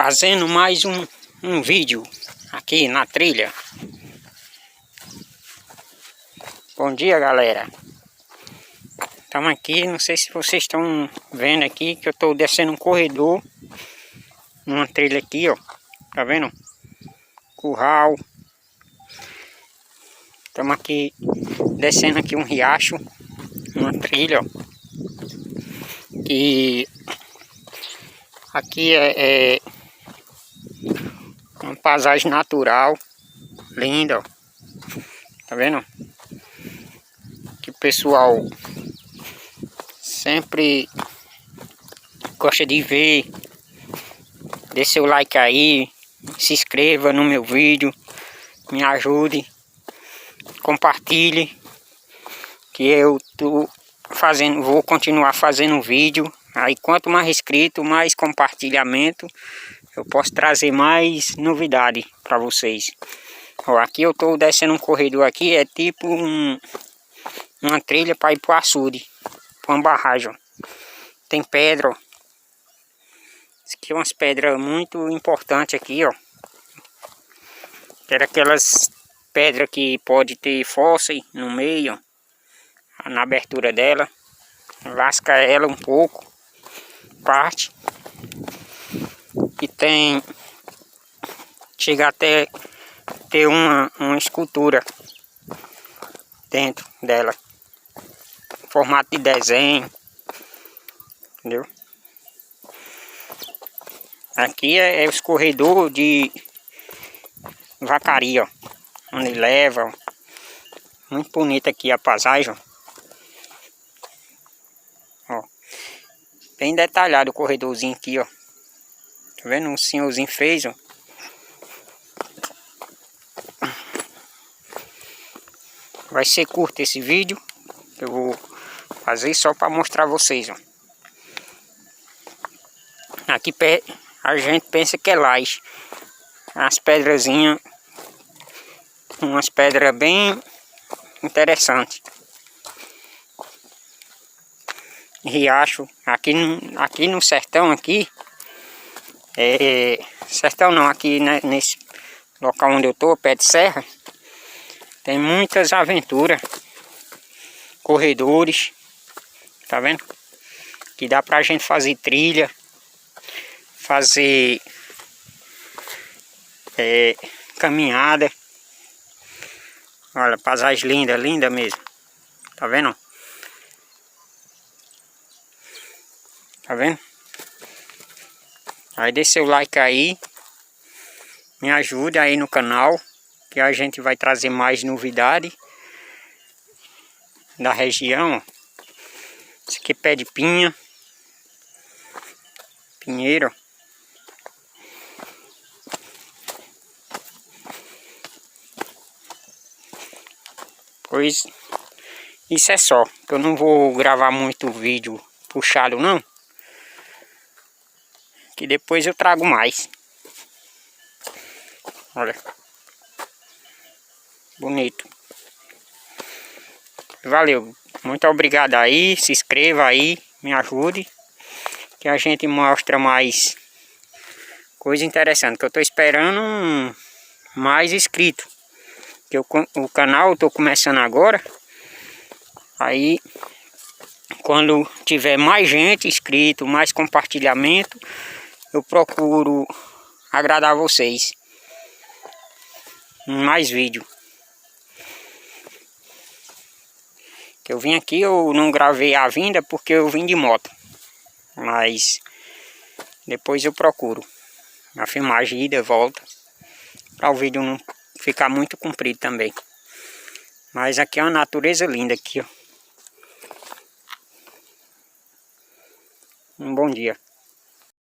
Fazendo mais um vídeo aqui na trilha. Bom dia, galera. Estamos aqui, não sei se vocês estão vendo aqui que eu estou descendo um corredor numa trilha aqui, ó. Tá vendo? Curral. Estamos aqui descendo aqui um riacho, uma trilha, ó. E aqui é uma paisagem natural, linda, ó. Tá vendo? Que o pessoal sempre gosta de ver. Dê seu like aí, se inscreva no meu vídeo, me ajude, compartilhe, que eu tô fazendo, vou continuar fazendo vídeo. Aí quanto mais inscrito, mais compartilhamento, eu posso trazer mais novidade para vocês. Ó, aqui eu tô descendo um corredor aqui, é tipo uma trilha para ir pro açude, para uma barragem, ó. Tem pedra, ó. Isso aqui é umas pedras muito importantes aqui, ó. Era aquelas pedras que pode ter fóssil no meio, ó, na abertura dela. Lasca ela um pouco, parte. E tem, chega até ter uma escultura dentro dela, em formato de desenho, entendeu? Aqui é o escorredor de Vacaria, ó, onde leva, ó. Muito bonita aqui a paisagem, ó. Bem detalhado o corredorzinho aqui, ó. Tá vendo? O senhorzinho fez, ó. Vai ser curto esse vídeo, eu vou fazer só para mostrar a vocês, ó. Aqui a gente pensa que é laje. As pedrazinhas, umas pedras bem interessantes. Riacho, aqui no sertão aqui, sertão não, aqui nesse local onde eu tô, pé de serra, tem muitas aventuras, corredores, tá vendo? Que dá pra gente fazer trilha, fazer caminhada. Olha, paisagem linda, linda mesmo. Tá vendo? Tá vendo? Aí deixa seu like aí, me ajude aí no canal, que a gente vai trazer mais novidade da região. Isso aqui é pé de pinha, pinheiro. Pois isso é só, que eu não vou gravar muito vídeo puxado não, que depois eu trago mais. Olha, bonito. Valeu, muito obrigado aí, se inscreva aí, me ajude, que a gente mostra mais coisa interessante, que eu tô esperando mais inscritos, que o canal eu tô começando agora. Aí quando tiver mais gente inscrito, mais compartilhamento, eu procuro agradar vocês em mais vídeo. Que eu vim aqui, eu não gravei a vinda porque eu vim de moto, mas depois eu procuro a filmagem ida e volta, para o vídeo não ficar muito comprido também. Mas aqui é uma natureza linda aqui, ó. Um bom dia.